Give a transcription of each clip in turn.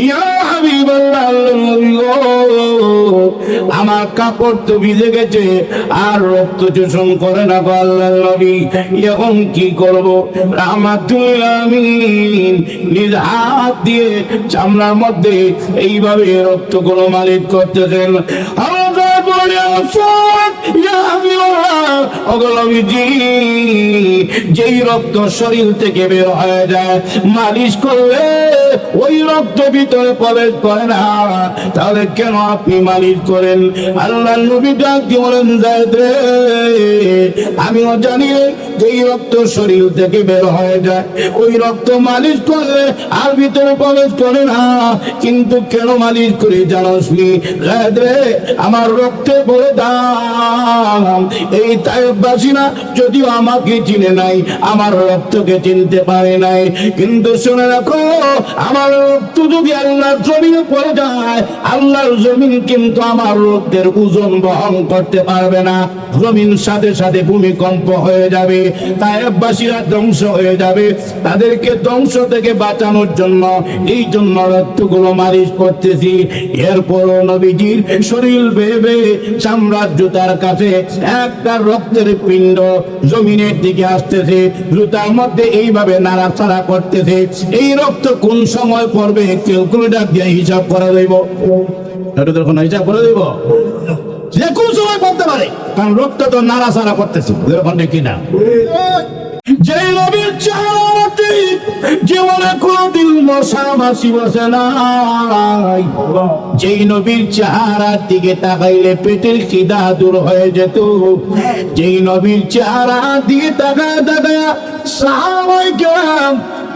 ইয়া হাবিবাল্লাহ, আমার কাপড় তো ভিজে গেছে আর রক্ত চোষণ করে না গো আল্লাহর নবী, এখন কি করব? রাহমাতুল আমিন নিজ হাত দিয়ে চামড়ার মধ্যে এইভাবে রক্তগুলো মালিশ করতেছেন। যেই রক্ত শরীর থেকে বের হয়ে যায় মালিশ করলে ওই রক্ত ভিতরে প্রবেশ করে না, তাহলে কেন আপনি মালিশ করেন? আল্লাহ নবী ডাক দিয়ে বলেন, যায়েদ রে, আমিও জানি যেই রক্ত শরীর থেকে বের হয়ে যায় ওই রক্ত মালিশ করলে আর ভিতরে প্রবেশ করে না, কিন্তু কেন মালিশ করে জানোস নি? যায়েদ রে, আমার রক্তে বলে দাম। এই তায়েফবাসীরা যদিও আমাকে চিনে নাই, আমার রক্তকে চিনতে পারে নাই, কিন্তু শুনে রাখো, আমার রক্ত যদি আল্লাহর জমিনে পড়ে যায়, আল্লাহর জমিন কিন্তু আমার রক্তের ওজন বহন করতে পারবে না। জমিন সাথে সাথে ভূমিকম্প হয়ে যাবে, তায়েফবাসীরা ধ্বংস হয়ে যাবে। তাদেরকে ধ্বংস থেকে বাঁচানোর জন্য এই জন্য রক্তগুলো মালিশ করতেছি। এরপর নবীজির শরীর বেয়ে বেয়ে চামড়ার জুতার কাছে একটা রক্তের পিণ্ড জমিনের দিকে আসতেছে, জুতার মধ্যে এইভাবে নাড়াচাড়া করতেছে। এই রক্ত কোন সময় পড়বে ক্যালকুলেটর দিয়ে হিসাব করে দেব, এটা তখন হিসাব করে দেব যে কোন সময় পড়তে পারে, কারণ রক্ত তো নাড়াচাড়া করতেছে। এরকম কিনা যে নবীর চেহারাতে জীবনে কোনদিন মশা মাছি বসে নাই, যেই নবীর চেহারার দিকে তাকাইলে পেটের খিদা দূর হয়ে যেত, যেই নবীর চেহারার দিকে তাকায় তাকায় সাহাবায়ে কেরাম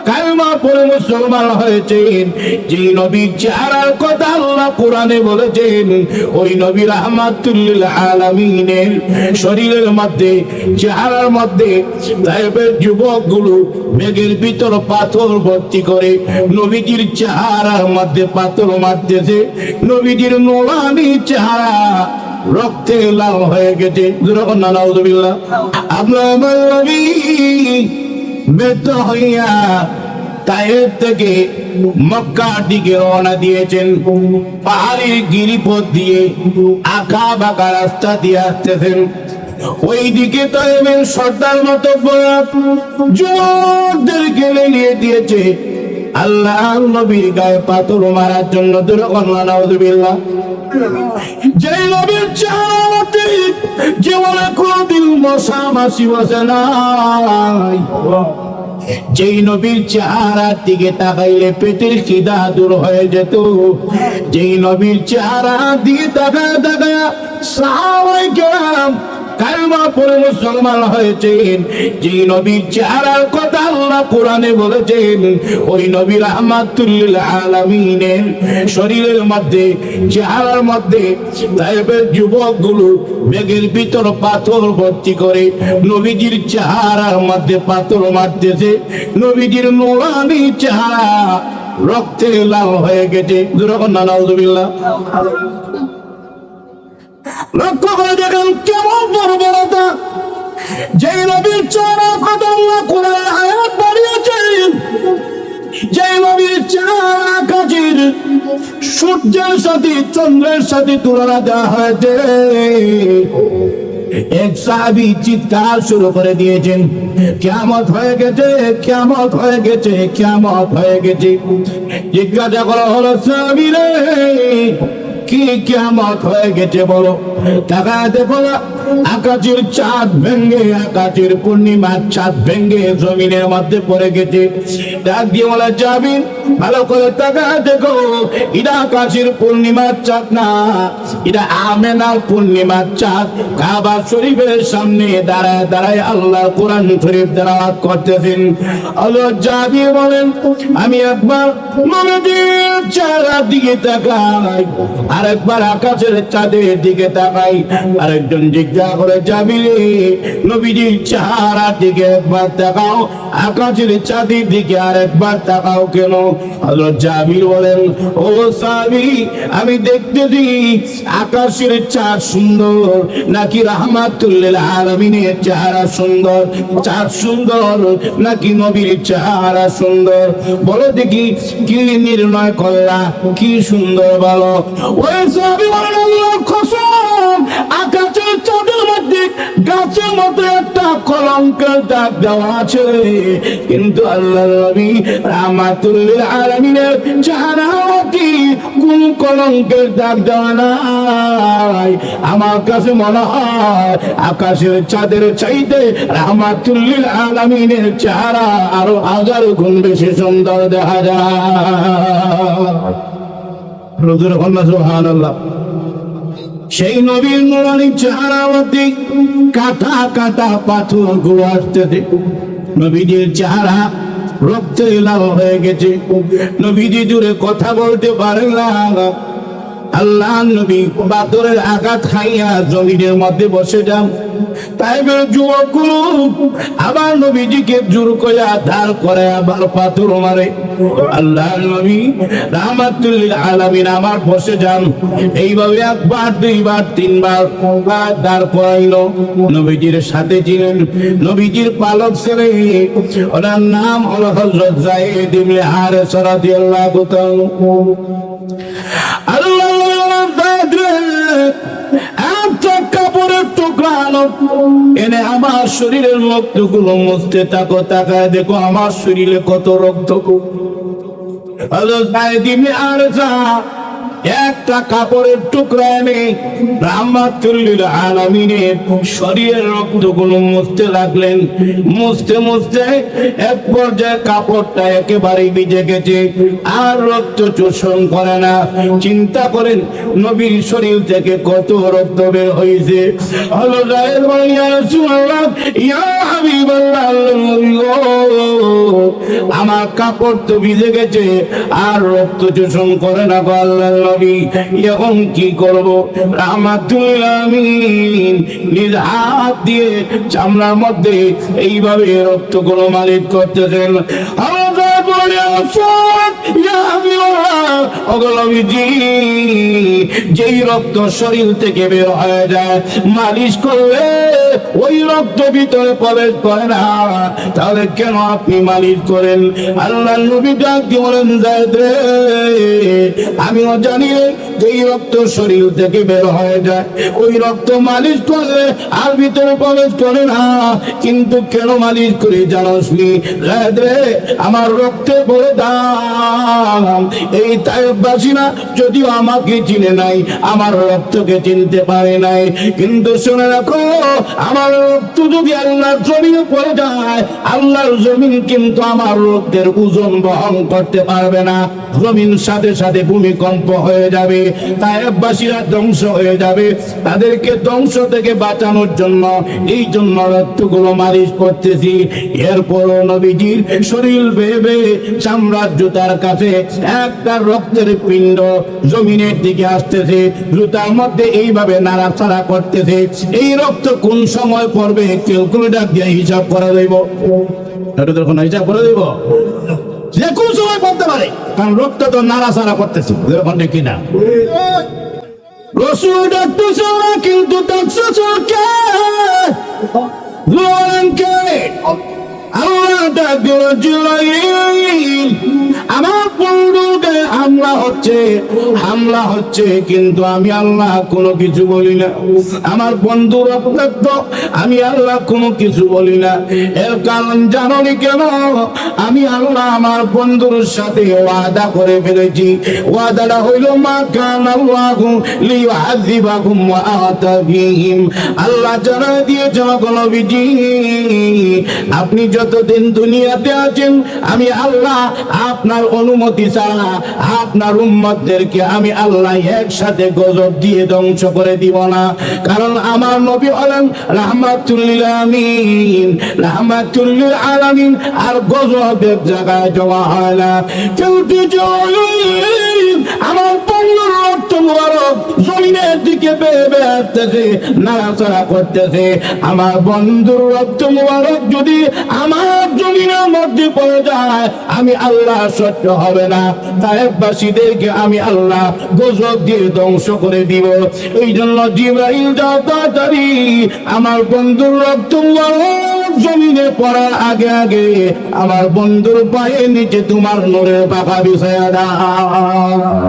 কালেমা পড়ে মুসলমান হয়েছেন, যে নবীর চেহারার কথা আল্লাহ কোরআনে বলেছেন, ওই নবী রাহমাতুল লিল আলামিনের শরীরের মধ্যে চেহারার মধ্যে তায়েফের যুবকগুলো মেঘের ভিতর পাথর ভর্তি করে নবীজির চেহারার মধ্যে পাথর মারতেছে। নবীজির নোরানি চেহারা রক্তে লাল হয়ে গেছে। নাউযুবিল্লাহ। আপনার নবী বেত হইয়া তায়েফ থেকে মক্কার দিকে রওনা দিয়েছেন। পাহাড়ি গিরিপথ দিয়ে আঁকা বাঁকা রাস্তা দিয়ে আসতেছেন। ওই দিকে তায়েফের সর্দার মতো যুবকদেরকে নিয়ে দিয়েছে আল্লাহ নবীর গায়ে পাথর মারার জন্য। নাউযুবিল্লাহ। যে নবীর চেহারাতে জীবনে কোনদিন মশা মাছি বসে নাই, যেই নবীর চেহারার দিকে তাকাইলে পেটের খিদা দূর হয়ে যেত, যেই নবীর চেহারার দিকে তাকায় তাকায় সাহাবায়ে কেরাম কালেমা পড়ে মুসলমান হয়েছেন, যেই নবীর চেহারার কথা আল্লাহ কোরআনে বলেছেন, ওই নবী রাহমাতুল লিল আলামিনের শরীরের মধ্যে চেহারার মধ্যে তায়েফের যুবকগুলো মেঘের ভিতর পাথর ভর্তি করে নবীজির চেহারার মধ্যে পাথর মারতেছে। নবীজির নোরানি চেহারা রক্তে লাল হয়ে গেছে। নাউযুবিল্লাহ। লক্ষ্য করে দেখেন কেমন বর্বরতা। যে নবীর চেহারা কথা আল্লাহ কোরআনে আয়াত বাড়িয়েছেন, যে নবীর চেহারা কাজের সূর্যের সাথে চন্দ্রের সাথে তুলনা দেওয়া হয়েছে। এক সাহাবী চিৎকার শুরু করে দিয়েছেন, কিয়ামত হয়ে গেছে, কিয়ামত হয়ে গেছে, কিয়ামত হয়ে গেছে। জিজ্ঞাসা করা হলো, সাহাবী রে, কি কিয়ামত হয়ে গেছে বলো? তাকায় দেখো, আকাশের চাঁদ ভেঙ্গে, আকাশের পূর্ণিমার চাঁদ ভেঙ্গে জমিনের মধ্যে পড়ে গেছে। ডাক দিয়ে বলে, যাবি ভালো করে তাকায় দেখো, এটা আকাশের পূর্ণিমার চাঁদ না, এটা আমেনার পূর্ণিমার চাঁদ। কাবা শরীফের সামনে দাঁড়ায় দাঁড়ায় আল্লাহর কোরআন শরীফ তেলাওয়াত করতেছেন। আল্লাহ যাবি বলেন, আমি একবার নবীর চেহারার দিকে তাকাই, আরেকবার আকাশের চাঁদের দিকে তাকাই। আরেকজন জিজ্ঞাসা জিজ্ঞাসা করে যাবি নবীজির চেহারার দিকে একবার তাকাও, আকাশের চাঁদের দিকে আরেকবার তাকাও কেন? হযরত জাবির বলেন, ও সাহাবী, আমি দেখতেছি আকাশের চাঁদ সুন্দর নাকি রাহমাতুল লিল আলামিনের চেহারা সুন্দর? চাঁদ সুন্দর নাকি নবীর চেহারা সুন্দর? বলো দেখি কি নির্ণয় করলা, কি সুন্দর বলো? ওই সাহাবী বলেন, আল্লাহর কসম, আকাশের চাঁদের মধ্যে গাছের মতো একটা কলঙ্কের দাগ দেওয়া আছে, কিন্তু আল্লাহর নবী রাহমাতুল লিল আলামিনের চেহারা কি কোন কলঙ্কের দাগ দেওয়া নাই। আমার কাছে মনে হয় আকাশের চাঁদের চাইতে রাহমাতুল লিল আলামিনের চেহারা আরো 1000 গুণ বেশি সুন্দর দেখা যায়। সুবহানাল্লাহ। সেই নবীর নুরানি চেহারার মধ্যে কাটা কাটা পাথর গুলো আসতেছে। নবীজির চেহারা রক্তে লাল হয়ে গেছে। নবীজি জুড়ে কথা বলতে পারেন না। আল্লাহ নবী পাথরের আঘাত খাইয়া জমিনের মধ্যে বসে যান। তাইবের যুবকগুলো আবার নবীজিকে জোর করে ধার করে আবার পাথর মারে। আল্লাহ নবী রাহমাতুল লিল আলামিন আমার বসে যান। এইভাবে একবার, দুইবার, তিনবার ধার করাইলো। নবীজির সাথে ছিলেন নবীজির পালক ছেলে, ওনার নাম হলো হযরত যায়েদ ইবনে হারেস রাদিয়াল্লাহু তাআলা। আল্লাহ একটা কাপড়ের টুকরা আনো, এনে আমার শরীরের রক্তগুলো মুছতে থাকো। তাকায় দেখো আমার শরীরে কত রক্ত। একটা কাপড়ের টুকরা এনে রাহমাতুল লিল আলামিনের শরীরের রক্তগুলো মুছতে লাগলেন। মুছতে মুছতে এক পর্যায়ে কাপড়টা একেবারে ভিজে গেছে, আর রক্ত শোষণ করে না। চিন্তা করেন নবীর শরীর থেকে কত রক্ত বের হয়েছে। হলো জায়েদ বলেন, ইয়া রাসূলুল্লাহ, ইয়া হাবিবাল্লাহ, আমার কাপড় তো ভিজে গেছে আর রক্ত শোষণ করে না গো আল্লাহর নবী, এখন কি করব? রাহমাতুল লিল আলামিন নিজ হাত দিয়ে চামড়ার মধ্যে এইভাবে রক্তগুলো মালিশ করতেছেন। যেই রক্ত শরীর থেকে বের হয়ে যায়, মালিশ করলে ওই রক্ত ভিতরে প্রবেশ করে না, তাহলে কেন আপনি মালিশ করেন? আল্লাহ নবী ডাক দিয়ে বলেন, যায়েদ রে, আমিও জানি যেই রক্ত শরীর থেকে বের হয়ে যায় ওই রক্ত মালিশ করলে আর ভিতরে প্রবেশ করে না, কিন্তু কেন মালিশ করে জানোস নি? যায়েদ রে, আমার রক্তে বড় দাম। এই তায়েফবাসীরা যদিও আমাকে চিনে নাই, আমার রক্তকে চিনতে পারে নাই, কিন্তু শুনে রাখো, আমার রক্ত যদি আল্লাহর জমিনে পড়ে যায়, আল্লাহর জমিন কিন্তু আমার রক্তের ওজন বহন করতে পারবে না। জমিন সাথে সাথে ভূমিকম্প হয়ে যাবে, তায়েফবাসীরা ধ্বংস হয়ে যাবে। তাদেরকে ধ্বংস থেকে বাঁচানোর জন্য এই জন্য রক্তগুলো মালিশ করতেছি। এরপর নবীজির শরীর বেয়ে বেয়ে চামড়ার জুতার কাছে একটা রক্তের পিণ্ড জমিনের দিকে আসতেছে, জুতার মধ্যে এইভাবে নাড়াচাড়া করতেছে। এই রক্ত কোন সময় পড়বে ক্যালকুলেটর দিয়ে হিসাব করে দেব, এটা তখন হিসাব করে দেব যে কোন সময় পড়তে পারে, কারণ রক্ত তো নাড়াচাড়া করতেছে কিনা। রসুল ডাকতেছে না, কিন্তু ডাকছে কে? আল্লাহ ডাক দিল, জিবরাইল, আমার বন্ধুকে হামলা হচ্ছে, কিন্তু আমি আল্লাহ কোনো কিছু বলি না। আমার বন্ধু রক্তাক্ত, আমি আল্লাহ কোনো কিছু বলি না। এর কারণ জানি কেন? আমি আল্লাহ আমার বন্ধুর সাথে ওয়াদা করে ফেলেছি। ওয়াদাটা হইল, মা কানা আল্লাহু লিয়ুআযিবাহুম ওয়া আতা ফীহিম। আল্লাহ জানাই দিয়েছে, নবীজি, আপনি যতদিন দুনিয়াতে আছেন, আমি আল্লাহ আপনার অনুমতি ছাড়া আপনার উম্মতদেরকে আমি আল্লাহ একসাথে গজব দিয়ে ধ্বংস করে দিব না। কারণ আমার নবী হলেন রাহমাতুল লিল আলামিন, রাহমাতুল লিল আলামিন, আর গজব এক জায়গায় জমা হয় না। আমার পল্লীর রক্ত মুবারক জমিনের দিকে বেয়ে বেয়ে আসতেছে, নাড়াচাড়া করতেছে। আমার বন্ধুর রক্ত মুবারক যদি আমার জমিনের মধ্যে পড়ে যায়, আমি আল্লাহ সহ্য হবে না, তায়েফবাসীদেরকে আমি আল্লাহ গজব দিয়ে ধ্বংস করে দিব। এই জন্য জিবরাইল যাও তাড়াতাড়ি আমার বন্ধুর রক্ত মুবারক জমিনে পড়ার আগে আগে আমার বন্ধুর পায়ের নিচে তোমার নূরের পাখা বিছায়া দাও।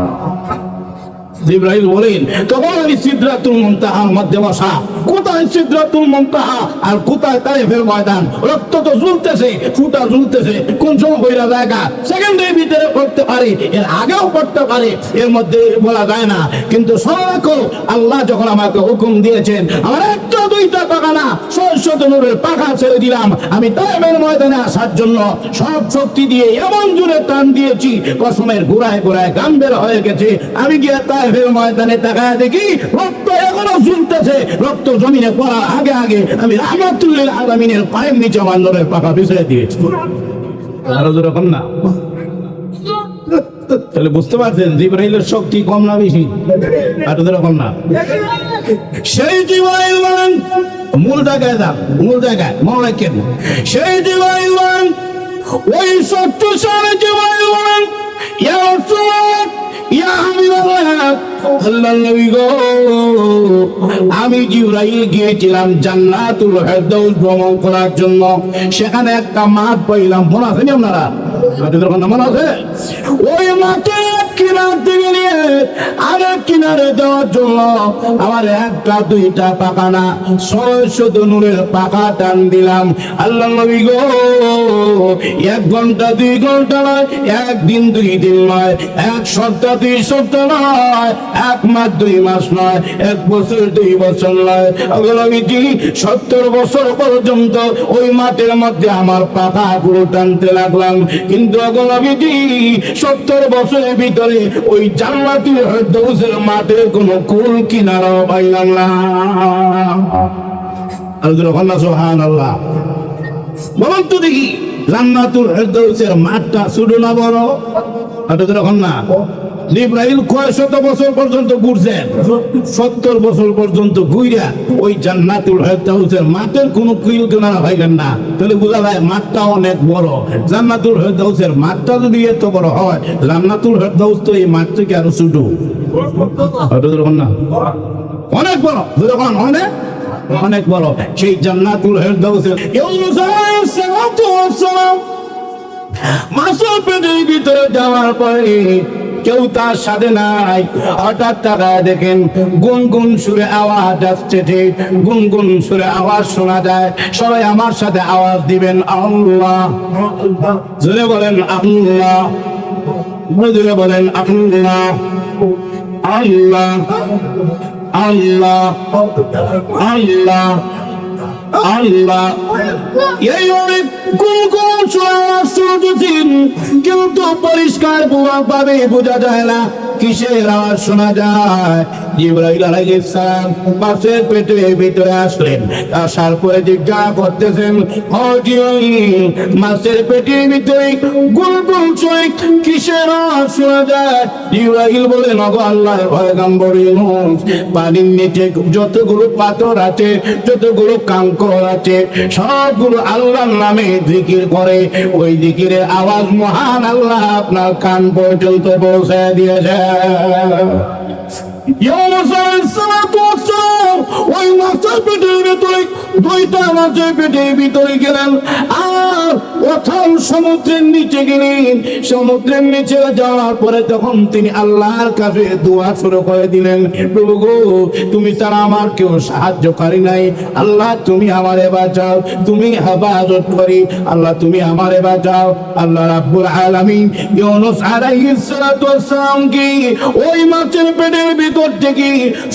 জিবরাইল বলেন, তখন আমি সিদরাতুল মুনতাহার মধ্যে বসা। কোথায় সিদরাতুল মুনতাহা আর কোথায় তায়েফের ময়দান? রক্ত তো ঝুলতেছে, ফুটা ঝুলতেছে। কোন সময় হইরা জায়গা সেকেন্ডের ভিতরে পড়তে পারে, এর আগেও পড়তে পারে, এর মধ্যে বলা যায় না। কিন্তু শোনো রাখো, আল্লাহ যখন আমাকে হুকুম দিয়েছেন, আমার একটা দুইটা পাখা না, ৬০০ নূরের পাখা ছেড়ে দিলাম। আমি তায়েফের ময়দানে আসার জন্য সব শক্তি দিয়ে এমন জোরে টান দিয়েছি, কসমের গোড়ায় গোড়ায় গান বের হয়ে গেছে। আমি গিয়ে তায়েফের ময়দানে তাকায় দেখি রক্ত এখনো ঝুলতেছে। রক্ত জমিনে পড়ার আগে আগে আমি রাহমাতুল্লিল আলামিনের পায়ের নিচে আমার নূরের পাখা বিছিয়ে দিয়েছি। আরো যেরকম না, তাহলে বুঝতে পারছেন জিবরাইলের শক্তি কম না বেশি? আরো যেরকম না, সেই জিবরাইল বলেন, মূল জায়গায় যান, মূল জায়গায় মনে রাখেন। সেই জিবরাইল বলেন, ওই ৭০ সালে জিবরাইল বলেন, ইয়া রাসূলুল্লাহ, ইয়া হাবিবাল্লাহ, আল্লাহর নবী গো, আমি জিবরাইল গিয়েছিলাম জান্নাতুল ফেরদাউস ভ্রমণ করার জন্য। সেখানে একটা মাঠ পাইলাম, মনে আছে নি আপনারা? মনে আছে? ওই মাঠে কিনার থেকে নিয়ে আরেক কিনারে যাওয়ার জন্য আমার একটা দুইটা পাকা না, ৬০০ নূরের পাকা টান দিলাম। আল্লাহর নবী গো, ১ ঘন্টা ২ ঘন্টা নয়, ১ দিন ২ দিন নয়, ১ সপ্তাহ ২ সপ্তাহ নয়, ১ মাস ২ মাস নয়, ১ বছর ২ বছর নয়, আমি ৭০ বছর পর্যন্ত ওই মাঠের মধ্যে আমার পাখা পুরো টানতে লাগলাম। কিন্তু আমি ৭০ বছরের ভিতরে ওই জান্নাতুল ফেরদাউসের মাঠের কোনো কুল কিনারাও পাইলাম না। আল্লাহু সুবহানাল্লাহ। বলুন তো দেখি, জান্নাতুল ফেরদাউসের মাঠটা ছোট না বড়? এরকম না। জিবরাইল কয় শত বছর পর্যন্ত ঘুরছেন? ৭০ বছর পর্যন্ত ঘুইরা ওই জান্নাতুল ফেরদাউসের মাঠের কোনো কুল কিনারা পাইলেন না। তাহলে বোঝা যায় মাঠটা অনেক বড়। জান্নাতুল ফেরদাউসের মাঠটা যদি এত বড় হয়, জান্নাতুল ফেরদাউস তো এই মাঠ থেকে আরো ছোট। এরকম না, অনেক বড়। যখন অনেক অনেক বড় সেই জান্নাতুল ফেরদাউসের ইউনূস আলাইহিস সালাতু ওয়াস সালাম মাছের পেটের ভিতরে যাওয়ার পরে কেউ তার সাথে নাই। হঠাৎ তারা দেখেন গুনগুন সুরে আওয়াজ আসছে, ঠিক গুনগুন সুরে আওয়াজ শোনা যায়। সবাই আমার সাথে আওয়াজ দিবেন, আল্লাহ। জোরে বলেন আল্লাহ, জোরে বলেন আল্লাহ, আল্লাহ, আল্লাহ, আল্লাহ, আল্লাহ। এই অনেক গুনগুন সুরে আওয়াজ শুনতেছেন, কিন্তু পরিষ্কার ভাবে বোঝা যায় না কিসের আওয়াজ শোনা যায়। জিবরাইল আলাইহিস সালাম মাছের পেটের ভিতরে আসলেন। আসার পরে জিজ্ঞাসা করতেছেন, ও জিবরাইল, মাছের পেটের ভিতরে গুনগুন সুরে কিসের আওয়াজ শোনা যায়? জিবরাইল বলেন, ওগো আল্লাহর পয়গম্বর ইউনূস, পানির নিচে যতগুলো পাথর আছে, যতগুলো কাঙ্কর আছে, সবগুলো আল্লাহর নামে জিকির করে। ওই জিকিরের আওয়াজ মহান আল্লাহ আপনার কান পর্যন্ত পৌঁছে দিয়েছে। ইউনূস আলাইহিস সালাতু ওয়াস সালাম ওই মাছের পেটের ভিতরে, দুইটা মাছের পেটের ভিতরে গেলেন, আর প্রথম সমুদ্রের নিচে গেলেন। সমুদ্রের নিচে যাওয়ার পরে তখন তিনি আল্লাহর কাছে দোয়া শুরু করে দিলেন, প্রভু গো, তুমি ছাড়া আমার কেউ সাহায্যকারী নাই। আল্লাহ তুমি আমারে বাঁচাও, তুমি হেফাজত করি, আল্লাহ তুমি আমারে বাঁচাও। আল্লাহ রাব্বুল আলামিন ইউনূস আলাইহিস সালাতু ওয়াস সালাম কি ওই মাছের পেটের ভিতর থেকে,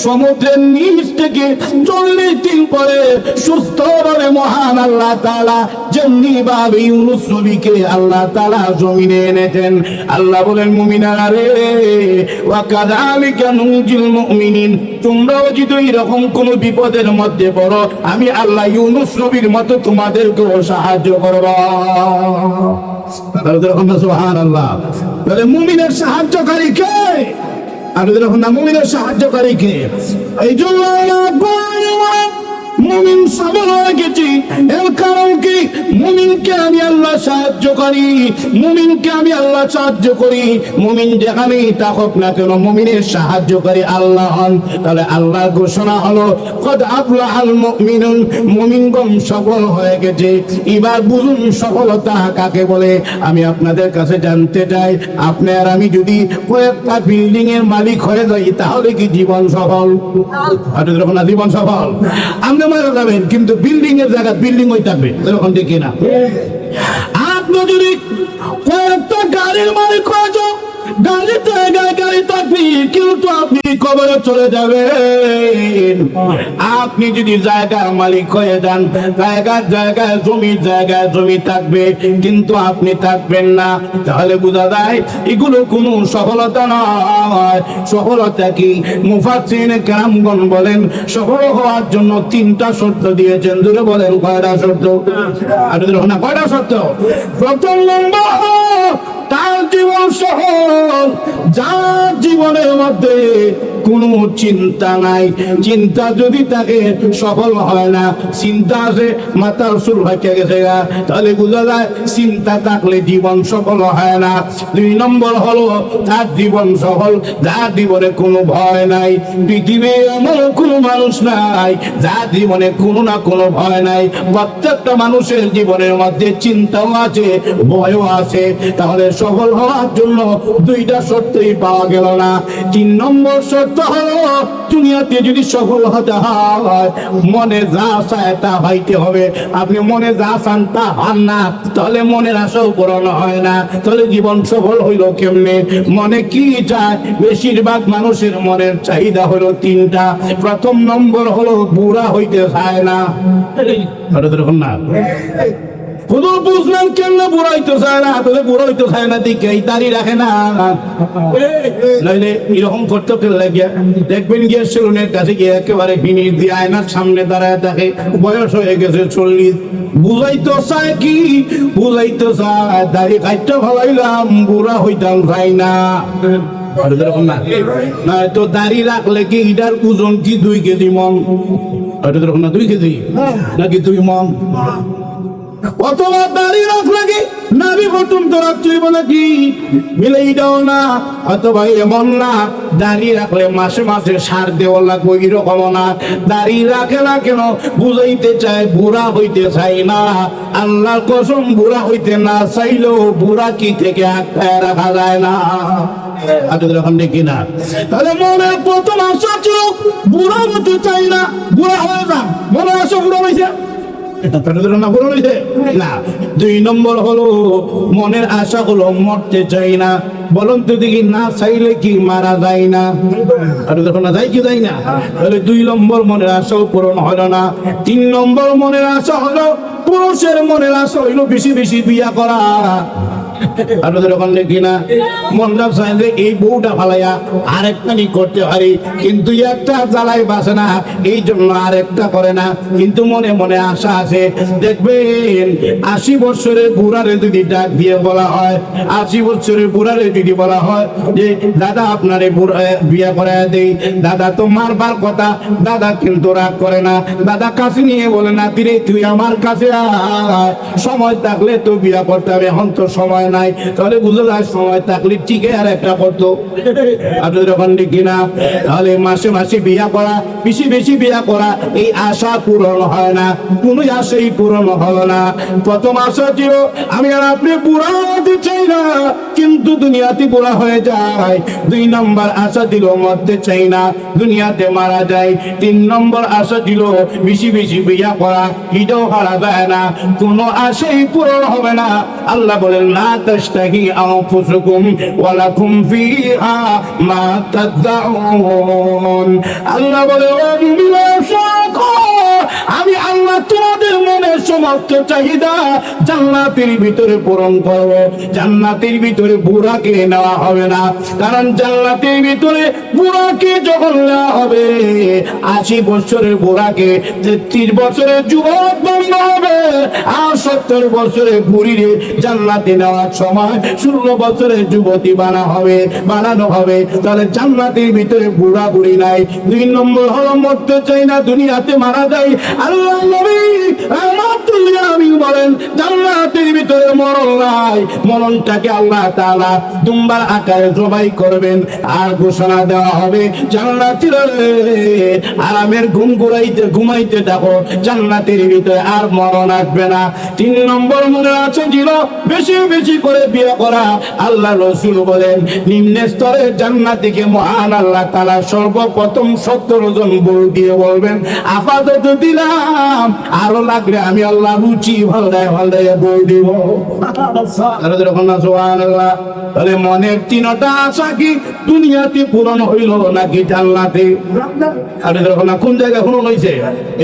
সমুদ্রের নিচ থেকে ৪০ দিন পরে সুস্থভাবে মহান আল্লাহ তাআলা যেমনি ভাবে ইউনূস নবীকে আল্লাহ তাআলা জমিনে এনেছেন। আল্লাহ বলেন, মুমিনারা রে, ওয়া কাযালিকা নুনজিল মুমিনিন, তোমরাও যদি এরকম কোন বিপদের মধ্যে পড়ো, আমি আল্লাহ ইউনূস নবীর মতো তোমাদেরকেও সাহায্য করব। সুবহানাল্লাহ। তাহলে মুমিনের সাহায্যকারী কে? আর যখন না মুমিনের সাহায্যকারী কে? এই জন্য মুমিন সবল হয়ে গেছি। এর কারণ কি? মুমিনকে আমি আল্লাহ সাহায্য করি, মুমিনকে আমি আল্লাহ সাহায্য করি। মুমিন যেখানেই থাকুক না কেন মুমিনের সাহায্যকারী আল্লাহ হন। তাহলে আল্লাহর ঘোষণা হলো কদ আফলাহাল মুমিনুন, মুমিনগণ সফল হয়ে গেছে। এবার বুঝুন সফলতা কাকে বলে। আমি আপনাদের কাছে জানতে চাই, আপনি আর আমি যদি কয়েকটা বিল্ডিং এর মালিক হয়ে যাই তাহলে কি জীবন সফল? না জীবন সফল? আপনি মারা যাবেন কিন্তু বিল্ডিং এর জায়গা বিল্ডিং হয়ে থাকবে, এরকম দেখি না। আপনি যদি কয়েকটা গাড়ির মালিক হয়ে যাও, গাড়ি জায়গায় গাড়ি থাকবে কিন্তু আপনি কবরে চলে যাবেন। আপনি যদি জায়গার মালিক হয়ে যান, জায়গার জায়গায় জমির জায়গায় জমি থাকবে কিন্তু আপনি থাকবেন না, তাহলে বোঝা যায় এগুলো কোনো সফলতা নয়। সফলতা কি? মুফাসসিরিনে কেরামগণ বলেন সফল হওয়ার জন্য তিনটা শর্ত দিয়েছেন। দূরে বলেন কয়টা শর্ত? আর না কয়টা শর্ত? প্রথম নম্বর, তার জীবন সফল যার জীবনের মধ্যে কোনো চিন্তা নাই। চিন্তা যদি তাকে সফল হয় না, চিন্তা আছে মাথার চুল ভাইতে গেছে, তাহলে বোঝা যায় চিন্তা থাকলে জীবন সফল হয় না। দুই নম্বর হলো তার জীবন সফল যার জীবনে কোনো ভয় নাই। পৃথিবীর এমন কোনো মানুষ নাই যার জীবনে কোনো না কোনো ভয় নাই। প্রত্যেকটা মানুষের জীবনের মধ্যে চিন্তাও আছে, ভয়ও আছে। তাহলে সফল হওয়ার জন্য দুইটা শর্তই পাওয়া গেল না। তিন নম্বর শর্ত হলো দুনিয়াতে যদি সফল হতে হয় মনে যা চায় তা হইতে হবে। আপনি মনে যা চান তা হন না, তাহলে মনের আশাও পূরণ হয় না। তাহলে জীবন সফল হইল কেমনে? মনে কি চায়? বেশিরভাগ মানুষের মনের চাহিদা হলো তিনটা। প্রথম নম্বর হলো বুড়া হইতে চায় না। হুজুর বুঝলেন কেন বুড়া হইতে চায় না? তাহলে বুড়া হইতে চায় না দিকে দাড়ি রাখে না, নইলে এরকম করতে লাগিয়া দেখবেন গিয়ে সেলুনের কাছে গিয়ে একেবারে ফিনিশ দিয়ে আয়নার সামনে দাঁড়ায় থাকে, বয়স হয়ে গেছে 40। বুঝাইতে চায় কি? বুঝাইতে চায় দাড়ি কাটতে ভালাইলাম, বুড়া হইতাম চাই না। তো দাড়ি রাখলে কি এটার ওজন কি 2 কেজি মন? 2 কেজি নাকি 2 মন? অথবা দাঁড়িয়ে রাখলে কি নারী বটন তো রাখছই নাকি? মিলেই দাও না। অথবা এমন না দাঁড়িয়ে রাখলে মাসে মাসে সার দেওয়া লাগবে, এরকম না। দাঁড়িয়ে রাখে না কেন? বুঝাইতে চায় বুড়া হইতে চাই না। আল্লাহর কসম বুড়া হইতে না চাইলেও বুড়া কি থেকে আটকায় রাখা যায় না। তাহলে মনে প্রথম আশা ছিল বুড়া হতে চাই না, বুড়া হয়ে যা। মনে আশা বুড়া হয়েছে না। 2 নম্বর হলো মনের আশা হলো মরতে চাই না। বলুন তো দেখি, না চাইলে কি মারা যায় না? আর দেখো না যাই কি যাই না। তাহলে 2 নম্বর মনের আশাও পূরণ হলো না। 3 নম্বর মনের আশা হলো পুরুষের মনের আশা হইলো বেশি বেশি বিয়া করা। আর যখন দেখি না মনটা চাই যে এই বউটা ফালাইয়া আরেকটা নি করতে পারি, কিন্তু একটা জ্বালাই বাসে না, এই জন্য আরেকটা করে না। কিন্তু মনে মনে আশা আছে। দেখবেন 80 বছরের বুড়ারে যদি ডাক দিয়ে বলা হয়, 80 বছরের বুড়ারে যদি বলা হয় যে দাদা আপনারে বিয়ে করায় দেই, দাদা তো মারবার কথা, দাদা কিন্তু রাগ করে না। দাদা কাছে নিয়ে বলে না তিরে তুই আমার কাছে আয়, সময় থাকলে তো বিয়ে করতে হবে, এখন তো সময় নাই। তাহলে বুঝা যায় সময় থাকলে ঠিক আর একটা করতো। আপনাদের ওখান কিনা? তাহলে মাসে মাসে বিয়া করা, বেশি বেশি বিয়া করা, এই আশা পূরণ হয় না। কোন আশাই পূরণ হলো না। প্রথম আশা ছিল আমি আর আপনি বুড়া হতে চাই না, কিন্তু দুনিয়াতে বুড়া হয়ে যায়। 2 নম্বর আশা ছিল মরতে চাই না, দুনিয়াতে মারা যায়। 3 নম্বর আশা ছিল বেশি বেশি বিয়া করা, এটাও করা যায় না। কোন আশাই পূরণ হবে না। আল্লাহ বলেন না তাশতাহি আনফুসুকুম ওয়া লাকুম ফিহা মা তাদউন। আল্লাহ বলে ও মুমিন আমি আল্লাহ তোমাদের মনের সমস্ত চাহিদা জান্নাতের ভিতরে পূরণ করব। জান্নাতের ভিতরে বুড়াকে নেওয়া হবে না, কারণ জান্নাতের ভিতরে বুড়াকে যখন নেওয়া হবে 80 বছরের বুড়াকে 33 বছরের যুবক বানানো হবে, আর 70 বছরের বুড়িরে জান্নাতে নেওয়ার সময় 16 বছরের যুবতী বানানো হবে। তাহলে জান্নাতের ভিতরে বুড়া বুড়ি নাই। 2 নম্বর হলো মরতে চাই না, দুনিয়াতে মারা যায়। আল্লাহ নবী রাহমাতুল্লিল আলামিন বলেন জান্নাতের ভিতরে মরণ নাই, মরণটাকে আল্লাহ তাআলা দুম্বার আকারে জবাই করবেন, আর ঘোষণা দেওয়া হবে জান্নাতীরা আরামের ঘুমাইতে থাকো, জান্নাতের ভিতরে আর মরণ আসবে না। 3 নম্বর মনে আছে ছিল বেশি বেশি করে বিয়ে করা। আল্লাহ রাসূল বলেন নিম্ন স্তরের জান্নাতীকে মহান আল্লাহ তাআলা সর্বপ্রথম 70 জন বউ দিয়ে বলবেন আপাতত দিলাম, আরো লাগলে আমি আল্লাহ রুচি ভাল্লায় বউ দিব। সুবহানাল্লাহ। তাহলে মনের 3টা আশা কি দুনিয়াতে পূরণ হইল নাকি জান্নাতে? আপনি দেখুন না কোন জায়গায় পূরণ হয়েছে।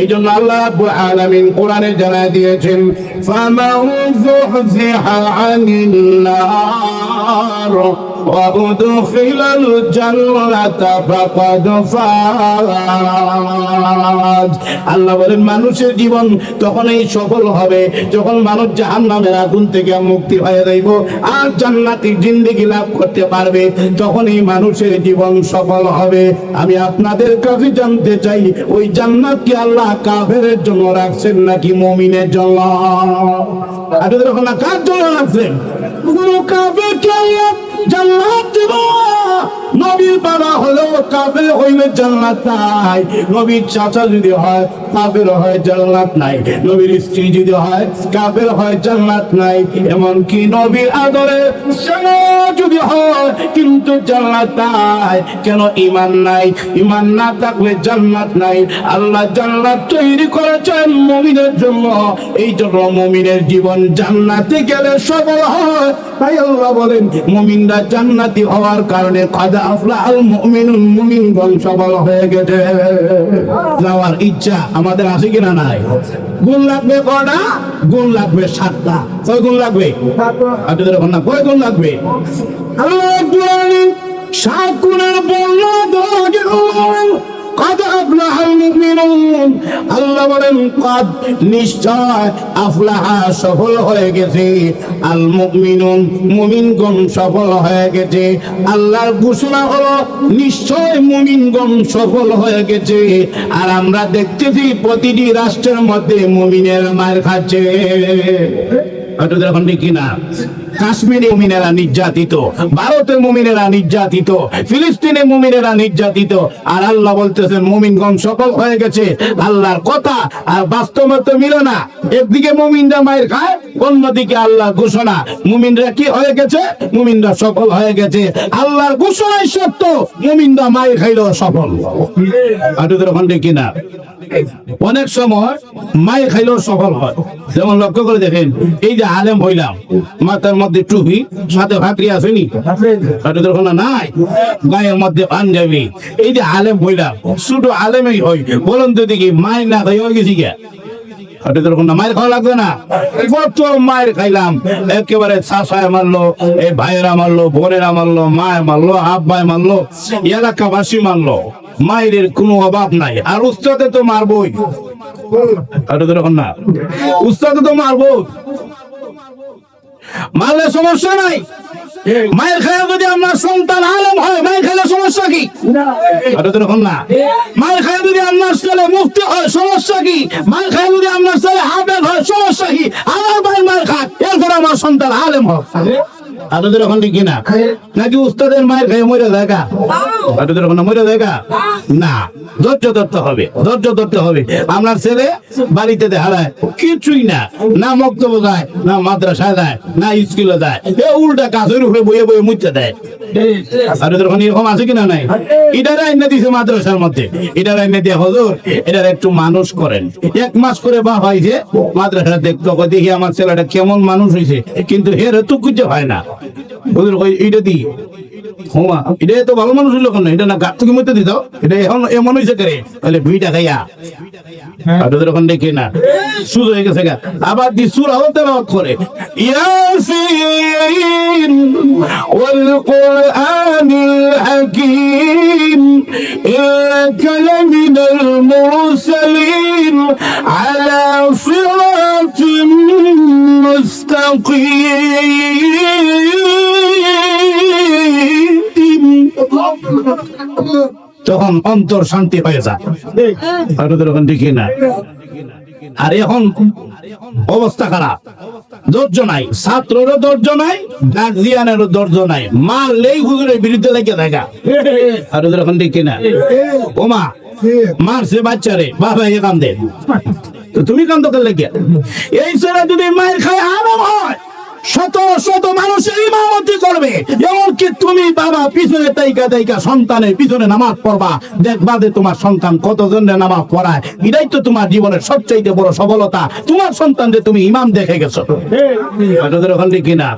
এই জন্য আল্লাহ রাব্বুল আলামিন কোরআনে জানায় দিয়েছেন ফামাউ যুহজিহা আনিন নার ওয়া উদখিলাল জান্নাতা ফাকাদ ফাজ। আল্লাহ বলেন মানুষের জীবন তখনই সফল হবে যখন মানুষ জাহান্নামের আগুন থেকে মুক্তি হয়ে যাইব আর জান্নাতি জিন্দেগি লাভ করতে পারবে, তখনই মানুষের জীবন সফল হবে। আমি আপনাদের কাছে জানতে চাই ওই জান্নাত কি আল্লাহ কাফেরের জন্য রাখছেন নাকি মুমিনের জন্য? আপনাদের ওখানে কার জন্য রাখছেন? কোনো কাফেরকে আল্লাহ জান্নাত দিব? নবীর বাবা হলো কাফের হইলে জান্নাত নাই, নবীর চাচা যদি হয় কাফের হয় জান্নাত নাই, নবীর স্ত্রী যদি হয় কাফের হয় জান্নাত নাই, এমনকি নবীর আদরে যদি হয় কিন্তু জান্নাত নাই। কেন? ঈমান নাই। ঈমান না থাকলে জান্নাত নাই। আল্লাহ জান্নাত তৈরি করেছেন মুমিনের জন্য, এই জন্য মুমিনের জীবন জান্নাতে গেলে সফল হয়। তাই আল্লাহ বলেন মুমিনরা জান্নাতি হওয়ার কারণে কাদ আফলাহাল মুমিনুন, মুমিনগণ সফল হয়ে গেছে। যাওয়ার ইচ্ছা আমাদের আছে কিনা? নাই। গুণ লাগবে কয়টা? গুণ লাগবে 7টা। কয় গুণ লাগবে? আপনাদের এখন না কয় গুণ লাগবে? আল্লাহ বলেন 7 গুণের বর্ণনা দেওয়া গেল। কাদ আফলাহাল মুমিনুন, আল্লাহ বলেন কাদ নিশ্চয় আফলাহা সফল হয়ে গেছে, আল মুমিনুন মুমিনগণ সফল হয়ে গেছে। আল্লাহর ঘোষণা হলো নিশ্চয় মুমিনগণ সফল হয়ে গেছে। আর আমরা দেখতেছি প্রতিটি রাষ্ট্রের মধ্যে মুমিনের মার খাচ্ছে। এখন দেখি না কাশ্মীরে মুমিনেরা নির্যাতিত, ভারতে মুমিনেরা নির্যাতিত, ফিলিস্তিনে মুমিনেরা নির্যাতিত, আর আল্লাহ বলতেছেন মুমিনগণ সফল হয়ে গেছে। আল্লাহর কথা আর বাস্তবতা মিলে না। একদিকে মুমিনরা মায়ের খায়, অন্যদিকে আল্লাহর ঘোষণা মুমিনরা কি হয়ে গেছে? মুমিনরা সফল হয়ে গেছে। আল্লাহর ঘোষণাই সত্য, মুমিনরা মায়ের খাইলেও সফল। এখন দেখি না অনেক সময় মায়ের খাইলেও সফল হয়। যেমন লক্ষ্য করে দেখেন, এই যে আলেম হইলাম, মাথার মধ্যে টুপি, সাথে ভাকরি আসেনি, নাই, গায়ের মধ্যে পাঞ্জাবি, এই যে আলেম হইলাম, শুধু আলেমই হই, বলুন তো দেখি মায়ের না খাই হয়ে গেছি কে? মায়ের খাওয়া লাগবে না? কত মায়ের খাইলাম, একেবারে চাষায় মারলো, এই ভাইয়েরা মারলো, বোনেরা মারলো, মায় মারলো, আব্বাই মারলো, এলাকাবাসী মারলো, মায়ের কোনো অভাব নাই। আর উস্তাদে তো মারবই, না উস্তাদে তো মারবো, মারলে সমস্যা নাই। মায়ের খায় যদি আপনার সন্তান আলেম হয়, মায়ের খাইলে সমস্যা কি? না মায়ের খায় যদি আপনার ছেলে মুফতি হয়, সমস্যা কি? মায়ের খায় যদি আপনার ছেলে হাফেজ হয়, সমস্যা কি? আমার ভাই মায়ের খায়, এরপর আমার সন্তান আলেম হয়। আপনাদের ওখান থেকে কিনা নাকি উস্তাদের মায়ের খায় মরে দেখা? আপনাদের ওখানে মরে দেখা না, ধৈর্য ধরতে হবে, ধৈর্য ধরতে হবে। আপনার ছেলে বাড়িতে দেখা যায় কিছুই না, না মক্তব্য যায়, না মাদ্রাসায় যায়, না স্কুলে যায়, উল্টা কাজের উপরে বইয়ে বইয়ে মুচতে দেয়। আপনাদের ওখানে এরকম আছে কিনা? নাই। এটার আইন দিছে মাদ্রাসার মধ্যে, এটার আইন দিয়ে হুজুর এটার একটু মানুষ করেন। 1 মাস করে বাপ হয়েছে, মাদ্রাসা দেখতো, দেখি আমার ছেলেটা কেমন মানুষ হয়েছে, কিন্তু হের তো খুঁজে হয় না। হুজুর এইটা দি হোমা এটা তো ভালো মানুষ হইলো কেন, এটা না গাছ থেকে মধ্যে দিত, এটা এখন এমন হয়েছে করে তাহলে ভিটা খাইয়া আর ওদের ওখান দেখে না সুজ হয়ে গেছে গা। আবার দি সূরাও তেলাওয়াত করে ইয়াসিন ওয়াল কুরআনিল হাকীম ইন্নাকা লামিনাল মুরসালিন আলা সিরাতিন মুস্তাকিম। তখন অন্তর শান্তি হয়ে যায়। আর ওদের ওখান দেখে না। আর এখন অবস্থা খারাপ, ধৈর্য নাই, ছাত্রেরও ধৈর্য নাই, গার্জিয়ানেরও ধৈর্য নাই, মারলেই হুজুরের বিরুদ্ধে লেগে দেখা। আর ওদের ওখান দেখে না, ওমা মারছে বাচ্চারে, বাবা এ কান্দে, তো তুমি কান্দ করলে কে? এই ছেলে যদি মায়ের খায় আরাম হয়, শত শত মানুষের ইমামতি করবে, এমনকি তুমি বাবা পিছনে তাইকা তাইকা সন্তানের পিছনে নামাজ পড়বা, দেখবা যে তোমার সন্তান কতজনের নামাজ পড়ায়। এটাই তো তোমার জীবনের সবচাইতে বড় সফলতা, তোমার সন্তান যে তুমি ইমাম দেখে গেছো। ওখান থেকে কিনা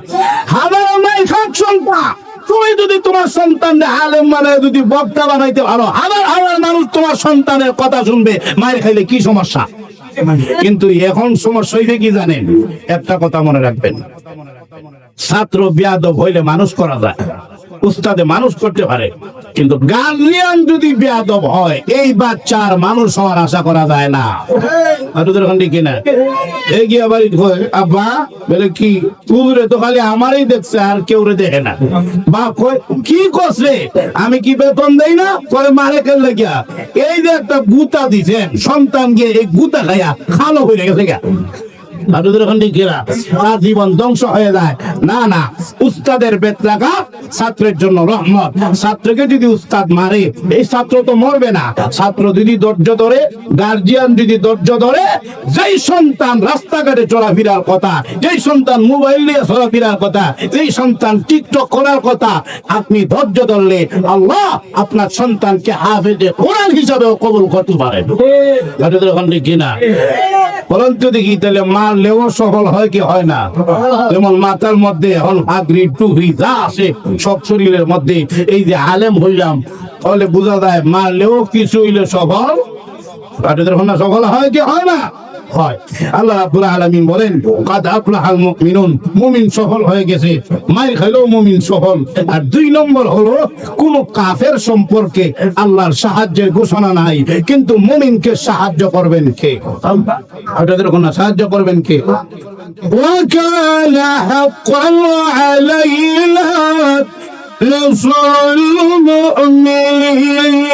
হাজার মাই খাক সন্তান, তুমি যদি তোমার সন্তানকে আলেম মানে যদি বক্তা বানাইতে পারো, হাজার হাজার মানুষ তোমার সন্তানের কথা শুনবে, মায়ের খাইলে কি সমস্যা? কিন্তু এখন সমস্যা হইবে কি জানেন? একটা কথা মনে রাখবেন, ছাত্র বেয়াদব হইলে মানুষ করা যায়, উস্তাদে মানুষ করতে পারে, কিন্তু গার্জিয়ান যদি বেয়াদব হয়, এই বাচ্চার মানুষ হওয়ার আশা করা যায় না। কিনা এই গিয়ে আবার আব্বা বলে কি তুরে তো খালি আমারই দেখছে আর কেউ দেখে না। বা কি করছে, আমি কি বেতন দেই না? পরে মারে কেন গিয়া এই যে একটা গুতা দিছেন সন্তান গিয়ে এই গুতা খাইয়া খালো হয়ে গেছে গা। জীবন ধ্বংস হয়ে যায়। না না, উস্তাদের বেত্রাঘাত ছাত্রের জন্য রহমত। ছাত্রকে যদি উস্তাদ মারে, এই ছাত্র তো মরবে না। ছাত্র যদি ধৈর্য ধরে, গার্জিয়ান যদি ধৈর্য ধরে, যেই সন্তান রাস্তাঘাটে চলাফেরার কথা, যেই সন্তান মোবাইল নিয়ে চলাফেরার কথা, যেই সন্তান টিকটক করার কথা, আপনি ধৈর্য ধরলে আল্লাহ আপনার সন্তানকে হাফেজে কোরআন হিসাবেও কবুল করতে পারেন। কিনা বলুন তো দেখি, তাহলে মারলেও সফল হয় কি হয় না? যেমন মাথার মধ্যে এখন হাগরি টুপি যা আছে সব শরীরের মধ্যে, এই যে আলেম হইলাম, তাহলে বোঝা যায় মারলেও কিছু হইলে সফল, সফল হয় কি হয় না? হয়। আল্লাহ রাব্বুল আলামিন বলেন কাদ আফলাহাল মুমিনুন, মুমিন সফল হয়ে গেছে, মায়ের খাইলেও মুমিন সফল। আর 2 নম্বর হলো কোন কাফের সম্পর্কে আল্লাহর সাহায্যের ঘোষণা নাই, কিন্তু মুমিনকে সাহায্য করবেন কে? আপনাদের কোন সাহায্য করবেন কে? ওয়া কানা হাক্কান আলাইনা নাসরুল মুমিনিন।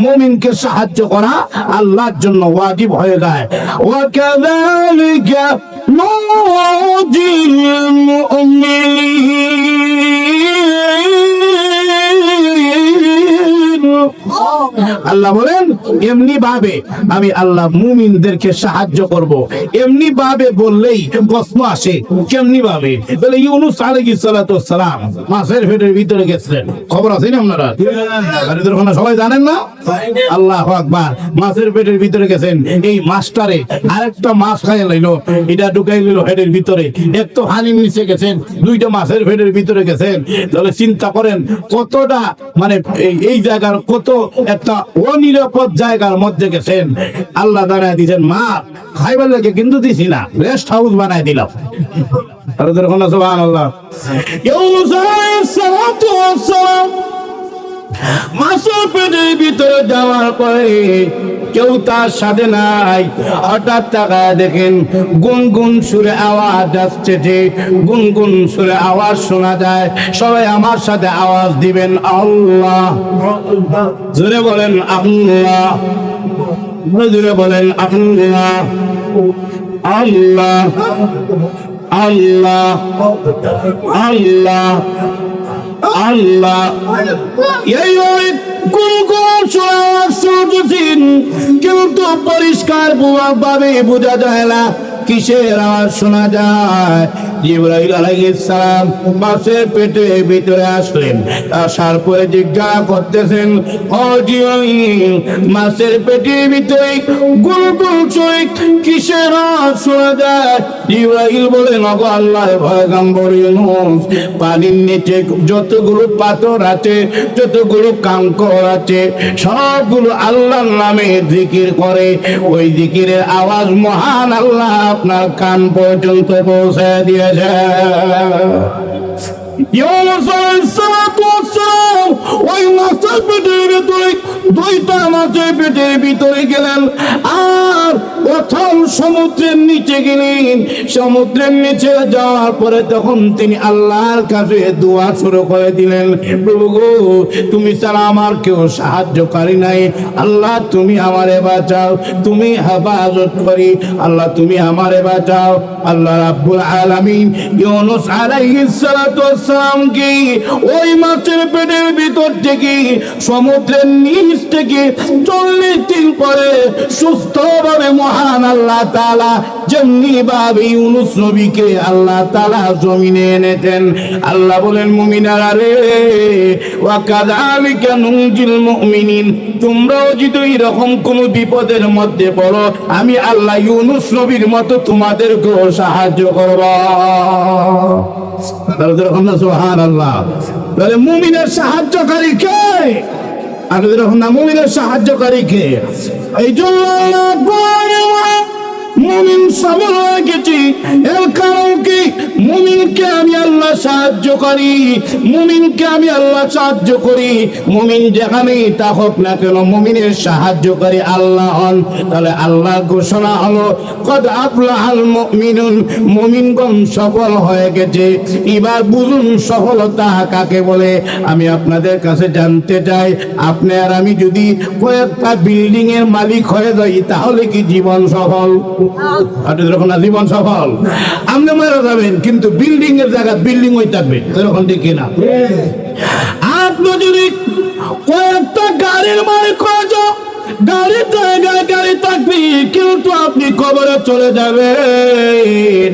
মুমিনকে সাহায্য করা আল্লাহর জন্য ওয়াজিব হয়ে যায়। ওয়া কাযালিকা নুজিল মুমিনিন। আল্লাহ বলেন এমনি ভাবে আমি আল্লাহ মুমিনদেরকে সাহায্য করব। এমনি ভাবে বললেই প্রশ্ন আসে, কেমনি ভাবে? বলে ইউনূস আলাইহিস সালাতু ওয়াস সালাম মাছের পেটের ভিতরে গেছিলেন, খবর আছে না আপনারা? সবাই জানেন না? আল্লাহু আকবার। মাছের পেটের ভিতরে গেছেন, এই মাছটারে আরেকটা মাছ খাইয়া লইলো, এটা ঢুকাই লইলো পেটের ভিতরে। এক তো হানির নিচে গেছেন, 2টা মাছের পেটের ভিতরে গেছেন। তাহলে চিন্তা করেন কতটা মানে এই জায়গার কত একটা অনিরাপদ জায়গার মধ্যে গেছেন। আল্লাহ দাঁড়ায় দিয়েছেন, মা খাইবার লাগে কিন্তু দিছি না, রেস্ট হাউস বানাই দিলাম। সুবহানাল্লাহ। ইউনূস আলাইহিস সালাতু ওয়াস সালাম মাছের পেটের ভিতরে যাওয়ার পরে কেউ তার সাথে নাই। হঠাৎ তাকায় দেখেন গুনগুন সুরে আওয়াজ আসছে, যে গুনগুন সুরে আওয়াজ শোনা যায়। সবাই আমার সাথে আওয়াজ দিবেন আল্লাহ। জোরে বলেন আল্লাহ, জোরে বলেন আল্লাহ, আল্লাহ, আল্লাহ, আল্লাহ, আল্লাহ। এই কিন্তু পরিষ্কার ভাবে বোঝা যায় না কিসের আওয়াজ শোনা যায়। জিবরাইল আলাইহিস সালাম মাছের পেটের ভিতরে আসলেন। আসার পরে জিজ্ঞাসা করতেছেন, ও জিবরাইল, মাছের পেটের ভিতরে গুল গুল চোখ কিসের শোনা যায়? জিবরাইল বলেন, ওগো আল্লাহর পয়গম্বর ইউনূস, পানির নিচে যতগুলো পাথর আছে, যতগুলো কাঙ্কর আছে, সবগুলো আল্লাহর নামে জিকির করে। ওই জিকিরের আওয়াজ মহান আল্লাহ আপনার কান পর্যন্ত পৌঁছে দিয়েছে। ইউনূস আলাইহিস সালাতু ওয়াস সালাম ওই মাছের পেটের ভিতরে, দুইটা মাছের পেটের ভিতরে গেলেন, আর প্রথম সমুদ্রের নিচে গেলেন। সমুদ্রের নিচে যাওয়ার পরে তখন তিনি আল্লাহর কাছে দোয়া শুরু করে দিলেন, প্রভু গো, তুমি ছাড়া আমার কেউ সাহায্যকারী নাই। আল্লাহ তুমি আমারে বাঁচাও, তুমি হেফাজত করি, আল্লাহ তুমি আমারে বাঁচাও। আল্লাহ রাব্বুল আলামিন ইউনূস আলাইহিস সালাতু ওয়াস সালাম কি ওই মাছের পেটের ভিতর থেকে, সমুদ্রের নিচ থেকে 40 দিন পরে সুস্থভাবে মহান আল্লাহ তাআলা যেমনি ভাবে ইউনূস নবীকে আল্লাহ তাআলা জমিনে এনেছেন। আল্লাহ বলেন, মুমিনারা রে, ওয়া কাযালিকা নুনজিল মুমিনিন, তোমরাও যদি এরকম কোন বিপদের মধ্যে পড়ো, আমি আল্লাহ ইউনূস নবীর মতো তোমাদেরকেও সাহায্য করব। সুবহানাল্লাহ। তাহলে মুমিনের সাহায্যকারী কে? আপনাদের এখন না, মুমিনের সাহায্যকারী কে? এই জন্য মুমিন সবল হয়ে গেছি। এর কারণ কি? মুমিনকে আমি আল্লাহ সাহায্য করি, মুমিনকে আমি আল্লাহ সাহায্য করি। মুমিন যেখানেই থাকুক না কেন, মুমিনের সাহায্যকারী আল্লাহ হন। তাহলে আল্লাহ ঘোষণা হলো, কদ আফলাহাল মুমিনুন, মুমিনগণ সফল হয়ে গেছে। এবার বুঝুন সফলতা কাকে বলে। আমি আপনাদের কাছে জানতে চাই, আপনি আর আমি যদি কয়েকটা বিল্ডিং এর মালিক হয়ে যাই, তাহলে কি জীবন সফল? যখন জীবন সফল, আপনি মারা যাবেন কিন্তু বিল্ডিং এর জায়গা বিল্ডিং হয়ে থাকবে, এরকম ঠিক কিনা? আপনি যদি কয়েকটা গাড়ির মালিক হয়ে যাও, গাড়ির জায়গায় গাড়ি থাকবে কিন্তু আপনি কবরে চলে যাবেন।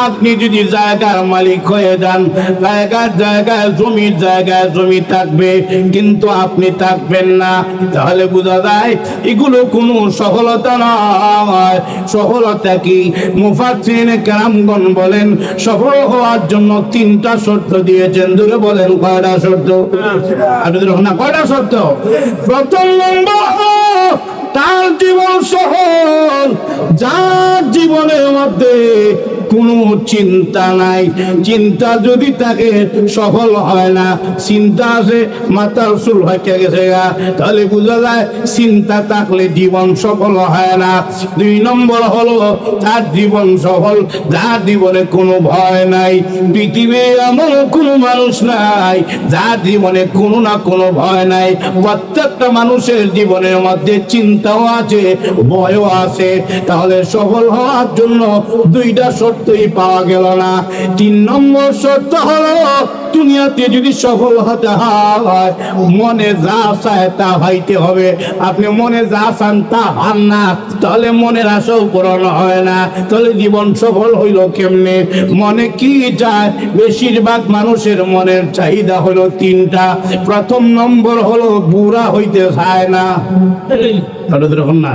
আপনি যদি জায়গার মালিক হয়ে যান, জায়গার জায়গায় জমির জায়গায় জমি থাকবে কিন্তু আপনি থাকবেন না, তাহলে বোঝা যায় এগুলো কোনো সফলতা নয়। সফলতা কি? মুফাসসিরিনে কেরামগণ বলেন, সফল হওয়ার জন্য 3টা শর্ত দিয়েছেন। দূরে বলেন কয়টা শর্ত? আপনাদের না কয়টা শর্ত? প্রথম নম্বর, তার জীবন সফল, যার জীবনের মধ্যে কোনো চিন্তা নাই। চিন্তা যদি তাকে সফল হয় না, চিন্তা আছে মাথার চুল হয়ে গেছে, তাহলে বোঝা যায় চিন্তা থাকলে জীবন সফল হয় না। 2 নম্বর হলো তার জীবন সফল, যার জীবনে কোনো ভয় নাই। পৃথিবীর এমন কোনো মানুষ নাই যার জীবনে কোনো না কোনো ভয় নাই। প্রত্যেকটা মানুষের জীবনের মধ্যে চিন্তাও আছে, ভয়ও আছে। তাহলে সফল হওয়ার জন্য 2টা শর্তই পাওয়া গেল না। 3 নম্বর শর্ত হলো, দুনিয়াতে যদি সফল হতে হয়, মনে যা চায় তা হইতে হবে। আপনি মনে যা চান তা হন না, তাহলে মনের আশাও পূরণ হয় না। তাহলে জীবন সফল হইল কেমনে? মনে কি চায়? বেশিরভাগ মানুষের মনের চাহিদা হলো 3টা। প্রথম নম্বর হলো বুড়া হইতে চায় না। না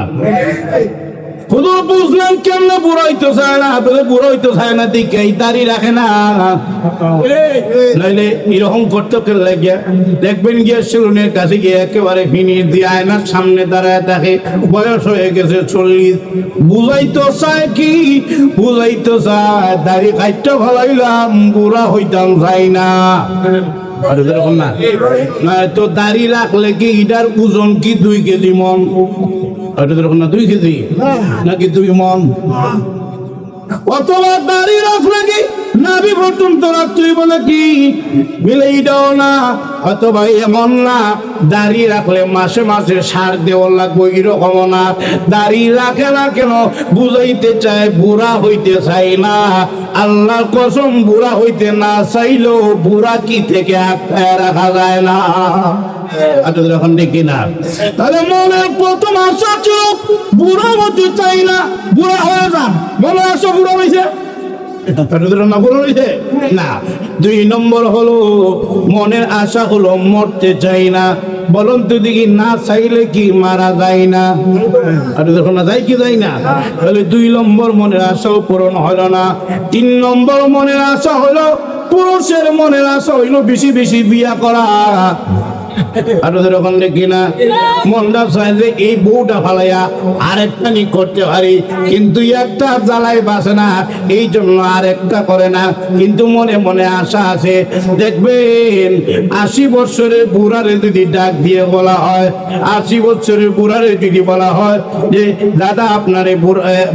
হুজুর বুঝলেন কেমনে বুড়া হইতে চায় না? বুড়া হইতে চায় না দিকে দাড়ি রাখে না, নাইলে এরকম করতে লাগিয়া দেখবেন গিয়ে সেলুনের কাছে গিয়ে একেবারে ফিনিশ দিয়ে আয়নার সামনে দাঁড়ায় থাকে, বয়স হয়ে গেছে 40। বুঝাইতে চায় কি? বুঝাইতে চায় দাড়ি কাটতে ভালাইলাম, বুড়া হইতাম চাই না। তো দাড়ি রাখলে কি এটার ওজন কি 2 কেজি মন? 2 কেজি নাকি 2 মন? অথবা দাড়ি রাখলে কি নাভি পর্যন্ত রাখতে বলে কি মিলেইটাও না। অথবা এমন না দাড়ি রাখলে মাসে মাসে সার দেওয়া লাগবে, এরকম না। দাড়ি রাখে না কেন? বুঝাইতে চায় বুড়া হইতে চাই না। আল্লাহর কসম, বুড়া হইতে না চাইলেও বুড়া কি থেকে আটকায় রাখা যায় না। এখন দেখি না, তাহলে মনের প্রথম আশা ছিল বুড়া হতে চাই না, বুড়া হয়ে যান। মনে আশা বুড়া হয়েছে, না পূরণ হয়েছে না। 2 নম্বর হলো মনের আশা হলো মরতে চাই না। বলুন তো দেখি, না চাইলে কি মারা যায় না? আর যখন না যাই কি যাই না, তাহলে 2 নম্বর মনের আশাও পূরণ হলো না। 3 নম্বর মনের আশা হলো, পুরুষের মনের আশা হইলো বেশি বেশি বিয়া করা। আর যখন দেখি না মনটা চায় যে এই বউটা ফালাইয়া আরেকটা নি করতে পারি, কিন্তু একটা জ্বালাই বাসে না, এই জন্য আরেকটা করে না। কিন্তু মনে মনে আশা আছে, দেখবেন 80 বছরের বুড়ারে যদি ডাক দিয়ে বলা হয়, 80 বছরের বুড়ারে যদি বলা হয় যে দাদা আপনারে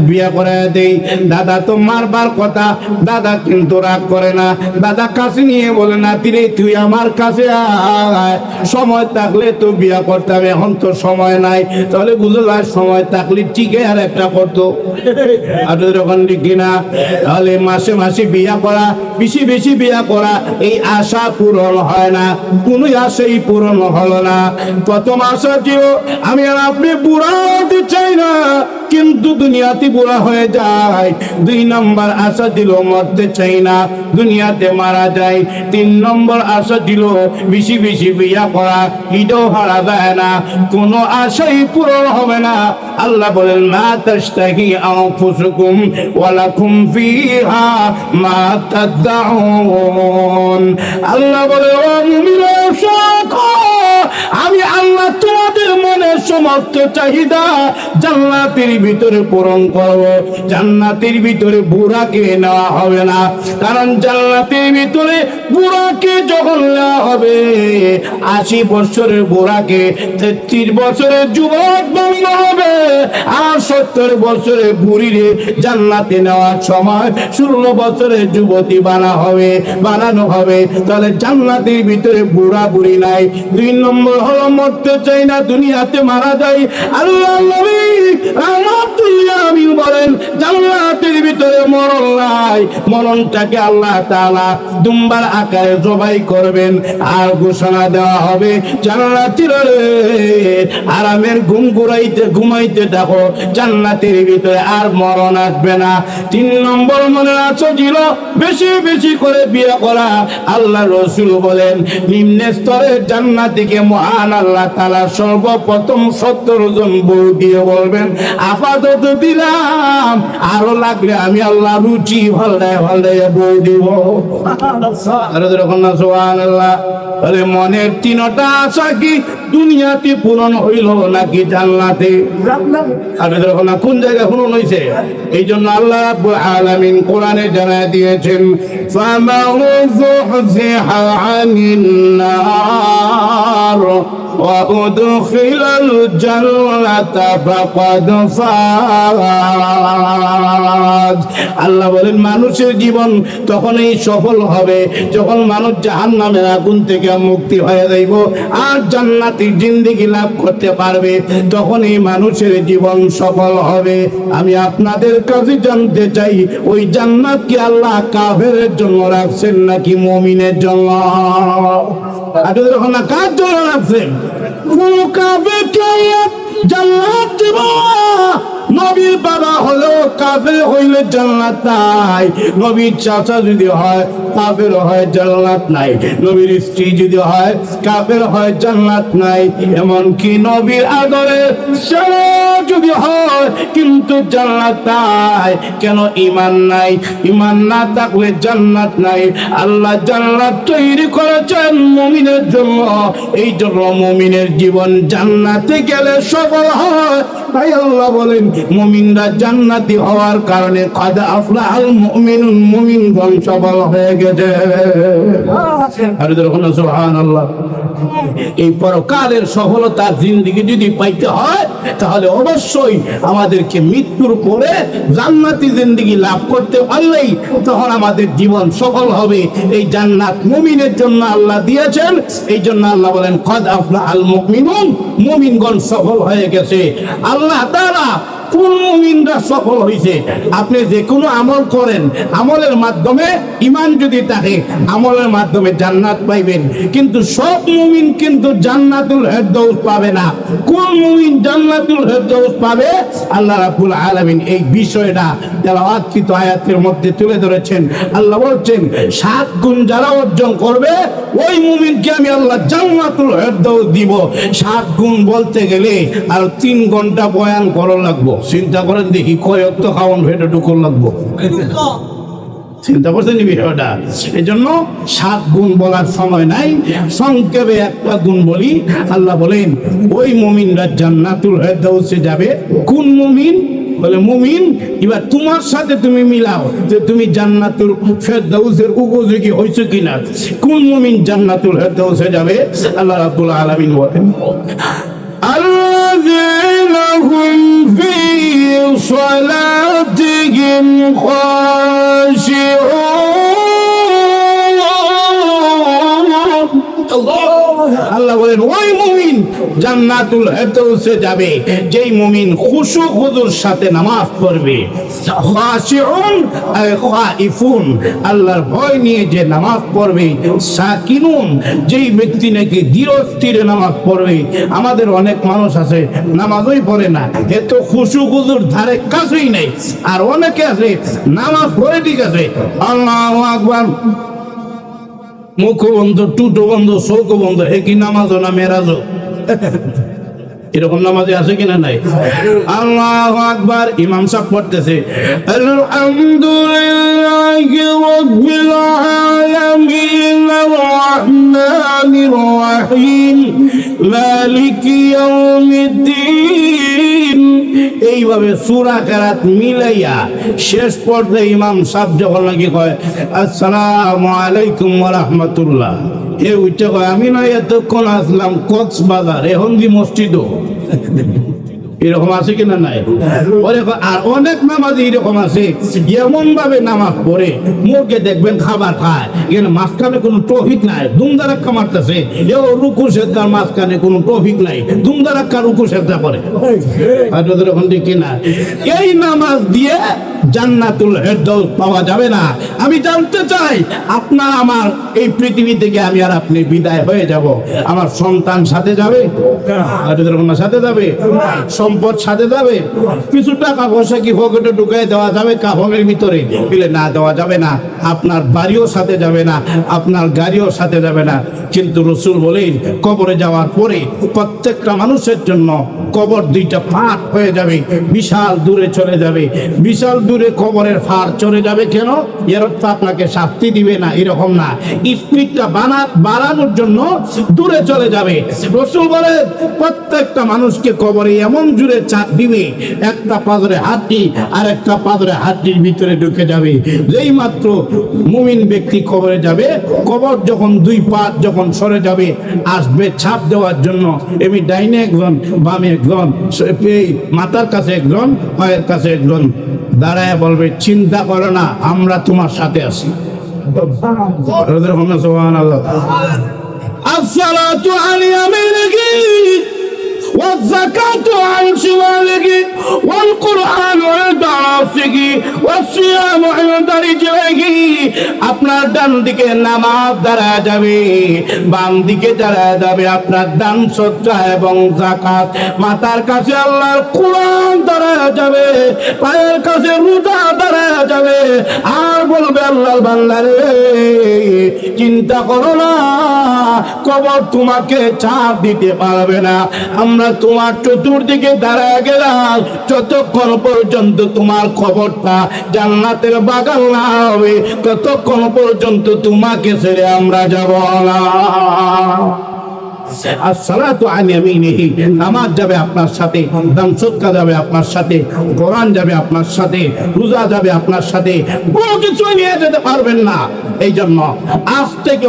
বিয়া করায় দেই, দাদা তো মারবার কথা, দাদা কিন্তু রাগ করে না। দাদা কাছে নিয়ে বলে না, তুই আমার কাছে আয়, সময় থাকলে তো বিয়া করতাম, এখন তো সময় নাই। তাহলে বুঝে যায় সময় থাকলে ঠিকই আর একটা করতো। আর যখন দেখি না, তাহলে মাসে মাসে বিয়া করা, বেশি বেশি বিয়া করা, এই আশা পূরণ হয় না, কোনো আশাই পূরণ হলো না। প্রথম আশা ছিল আমি আর আপনি বুড়া হতে চাই না, কিন্তু দুনিয়াতে বুড়া হয়ে যায়। 2 নম্বর আশা ছিল মরতে চাই না, দুনিয়াতে মারা যায়। 3 নম্বর আশা ছিল বেশি বেশি বিয়া করা, এটাও হারা যায় না, কোনো আশাই পূরণ হবে না। আল্লাহ বলেন মা তাশতাহি আনফুসুকুম ওয়া লাকুম ফিহা মা তাদউন। আল্লাহ বলে ও মুমিনরা, আমি আল্লাহ তোমাদের মনের সমস্ত চাহিদা জান্নাতের ভিতরে পূরণ করব। জান্নাতের ভিতরে বুড়াকে নেওয়া হবে না, কারণ জান্নাতের ভিতরে বুড়াকে যখন নেওয়া হবে, 80 বছরের বুড়াকে 33 বছরের যুবক বানানো হবে, আর 70 বছরের বুড়িরে জান্নাতে নেওয়ার সময় 16 বছরের যুবতী বানানো হবে। তাহলে জান্নাতের ভিতরে বুড়া বুড়ি নাই। 2 নম্বর হলো মরতে চাই না, দুনিয়াতে মারা যায়। আল্লাহ নবী রাহমাতুল্লিল আলামিন বলেন জান্নাতের ভিতরে মরণ নাই, মরণটাকে আল্লাহ তাআলা দুম্বার আকারে জবাই করবেন, আর ঘোষণা দেওয়া হবে জান্নাতীরা আরামের ঘুমাইতে থাকো, জান্নাতের ভিতরে আর মরণ আসবে না। 3 নম্বর মনের আশা ছিল বেশি বেশি করে বিয়ে করা। আল্লাহ রাসূল বলেন নিম্ন স্তরের জান্নাতীকে মহান আল্লাহ তাআলা সর্বপ্রথম 70 জন বউ দিয়ে বলবেন আপাতত দিলাম, আরো লাগলে আমি আল্লাহ রুচি ভাল্লায় বউ দিব। আর যখন না সুবহানাল্লাহ, তাহলে মনের 3টা আশা কি দুনিয়াতে পূরণ হইল নাকি জান্নাতে? আর যখন না কোন জায়গায় পূরণ হইছে? এই জন্য আল্লাহ রাব্বুল আলামিন কোরআনে জানায় দিয়েছেন ফামান যুহজিহা আনিন নার ওয়া উদখিলাল জান্নাতা ফাকাদ ফাজ। আল্লাহ বলেন মানুষের জীবন তখনই সফল হবে যখন মানুষ জাহান্নামের আগুন থেকে মুক্তি হয়ে যাইব আর জান্নাতের জিন্দেগি লাভ করতে পারবে, তখনই মানুষের জীবন সফল হবে। আমি আপনাদের কাছে জানতে চাই, ওই জান্নাত কি আল্লাহ কাফেরের জন্য রাখছেন নাকি মুমিনের জন্য? কার জন্য রাখছেন? কোন কাফেরকে জান্নাত দিব? নবীর বাবা হলো কাফের হইলে জান্নাত নাই, নবীর চাচা যদি হয় কাফের হয় জান্নাত নাই, নবীর স্ত্রী যদি হয় কাফের হয় জান্নাত নাই, এমনকি নবীর আদরের ছেলে যদি হয় কিন্তু জান্নাত নাই। কেন? ঈমান নাই। ঈমান না থাকলে জান্নাত নাই। আল্লাহ জান্নাত তৈরি করেছেন মুমিনের জন্য, এই জন্য মুমিনের জীবন জান্নাতে গেলে সফল হয়। তাই আল্লাহ বলেন মুমিনরা জান্নাতি হওয়ার কারণে কাদ আফলাহাল মুমিনুন, মুমিনগণ সফল হয়ে গেছে। আর যখন সুবহানাল্লাহ, এই পরকালের সফলতার জিন্দেগি যদি পাইতে হয় তাহলে অবশ্যই আমাদেরকে মৃত্যুর পরে জান্নাতি জিন্দেগি লাভ করতে পারলেই তখন আমাদের জীবন সফল হবে। এই জান্নাত মুমিনের জন্য আল্লাহ দিয়েছেন, এই জন্য আল্লাহ বলেন কাদ আফলাহাল মুমিনুন, মুমিনগণ সফল হয়ে গেছে। আল্লাহ তাআলা কোন মুমিনরা সফল হয়েছে? আপনি যে কোনো আমল করেন, আমলের মাধ্যমে ঈমান যদি থাকে, আমলের মাধ্যমে জান্নাত পাইবেন। কিন্তু সব মুমিন কিন্তু জান্নাতুল ফেরদাউস পাবে না। কোন মুমিন জান্নাতুল ফেরদাউস পাবে? আল্লাহ রাব্বুল আলামিন এই বিষয়টা তেলাওয়াতকৃত আয়াতের মধ্যে তুলে ধরেছেন। আল্লাহ বলছেন 7 গুণ যারা অর্জন করবে ওই মুমিনকে আমি আল্লাহ জান্নাতুল ফেরদাউস দিব। 7 গুণ বলতে গেলে আর 3 ঘন্টা বয়ান করা লাগবো। চিন্তা করেন দেখি কয় অক্ত খাওয়ান ভেটে ঢুকুন লাগবো। চিন্তা করছেন বিষয়টা? এই জন্য 7 গুণ বলার সময় নাই, সংক্ষেপে একটা গুণ বলি। আল্লাহ বলেন ওই মুমিনরা জান্নাতুল ফেরদাউসে যাবে। কোন মুমিন? বলে মুমিন। এবার তোমার সাথে তুমি মিলাও যে তুমি জান্নাতুল ফেরদাউসের উপযোগী হইছো কিনা। কোন মুমিন জান্নাতুল ফেরদাউসে যাবে? আল্লাহ রাব্বুল আলামিন বলেন আল্লাযীনা হুম ফী সালাতিহিম আল্লাহ বলেন ওই মুমিন জান্নাতুল ফেরদাউসে যাবে যেই মুমিন খুশু খুদুর সাথে নামাজ পড়বে। খাশিউন আই খাইফুন, আল্লাহর ভয় নিয়ে যে নামাজ পড়বে। সাকিনুন, যেই ব্যক্তি নাকি ধীরস্থিরে নামাজ পড়বে। আমাদের অনেক মানুষ আছে নামাজই পড়ে না, এত খুশু খুদুর ধারে কাছেই নাই। আর অনেকে আছে নামাজ পড়ে ঠিক আছে, আল্লাহু আকবার, মুখ বন্ধ, টুটো বন্ধ, চোখ বন্ধ, এ কি নামাজও না মেরাজও? এরকম নামাজে আছে কিনা নাই? আল্লাহু আকবার, ইমাম সাহেব পড়তেছে আলহামদুলিল্লাহি রাব্বিল আলামিন আর-রাহমানির রাহিম মালিকি ইয়াউমিদ্দিন। এইভাবে সূরা কেরাত মিলাইয়া শেষ পর্যায়ে ইমাম সাহেব যখন নাকি কয় আসসালামু আলাইকুম ওয়া রাহমাতুল্লাহ, এ উঠে কয় আমি না এতক্ষণ আসলাম কক্সবাজার, এখন দি মসজিদও। এরকম আছে কিনা নাই? আর অনেক নামাজ এরকম আছে এমন ভাবে নামাজ পড়ে মুখে দেখবেন খাবার খায়, এখানে মাঝখানে কোনো টপিক নাই, দুমদারাক্কা মারতেছে। এও রুকু সেজদার মাঝখানে কোনো টপিক নাই, দুমদারাক্কা রুকু সেজদা করে। আপনাদের ওখান থেকে কিনা এই নামাজ দিয়ে জান্নাতুল ফেরদাউস পাওয়া যাবে না। আমি জানতে চাই আপনার আমার এই পৃথিবী থেকে আমি আর আপনি বিদায় হয়ে যাব, আমার সন্তান সাথে যাবে? আপনাদের ওখানে সাথে যাবে? সম্পদ সাথে যাবে? কিছু টাকা পয়সা কি পকেটে ঢুকাই দেওয়া যাবে কাফনের ভিতরে? বলে না, দেওয়া যাবে না। আপনার বাড়িও সাথে যাবে না, আপনার গাড়িও সাথে যাবে না। কিন্তু রাসূল বলেন কবরে যাওয়ার পরে প্রত্যেকটা মানুষের জন্য কবর 2টা পাট হয়ে যাবে, বিশাল দূরে চলে যাবে। বিশাল দূরে কবরের ফার চলে যাবে কেন? এর অর্থ আপনাকে শাস্তি দিবে না, এরকম না, স্পিডটা বাড়ানোর জন্য দূরে চলে যাবে। রাসূল বলেন প্রত্যেকটা মানুষকে কবরে এমন জুড়ে চাপ দিবে, একটা পাথরে হাড্ডি আর একটা পাথরে হাড্ডির ভিতরে ঢুকে যাবে। যেই মাত্র মুমিন ব্যক্তি কবরে যাবে, কবর যখন 2 পাট যখন সরে যাবে, আসবে ছাপ দেওয়ার জন্য। এমনি ডাইনে একজন, বামে একজন, মাথার কাছে একজন, পায়ের কাছে একজন দাঁড়ায় বলবে চিন্তা করো না, আমরা তোমার সাথে আছি। সুবহানাল্লাহ। আসসালাতু আলা ইয়ামিনিহি والزكاة عن شماله والقرآن عند راسه والصيام عند رجليه। আপনার ডান দিকে নামাজ দাঁড়ায় যাবে, বাম দিকে দাঁড়ায় যাবে আপনার দান সদকা এবং যাকাত। মাথার কাছে আল্লাহর কোরআন দাঁড়ায় যাবে, পায়ের কাছে রোজা দাঁড়ায় যাবে। আর বলবে আল্লাহর বান্দারে চিন্তা করো না, কবর তোমাকে চাপ দিতে পারবে না। আমরা তোমার চতুর্দিকে দাঁড়ায় গেলাম যতক্ষণ পর্যন্ত তোমার কবরটা জান্নাতের বাগান না হবে, ততক্ষণ পর্যন্ত তোমাকে ছেড়ে আমরা যাব না। আসসালাতু আলা ইয়ামিনিহি, নামাজ যাবে আপনার সাথে, দান সদকা যাবে আপনার সাথে, কোরআন যাবে আপনার সাথে, রোজা যাবে আপনার সাথে, কোনো কিছু নিয়ে যেতে পারবেন না। এই জন্য আজ থেকে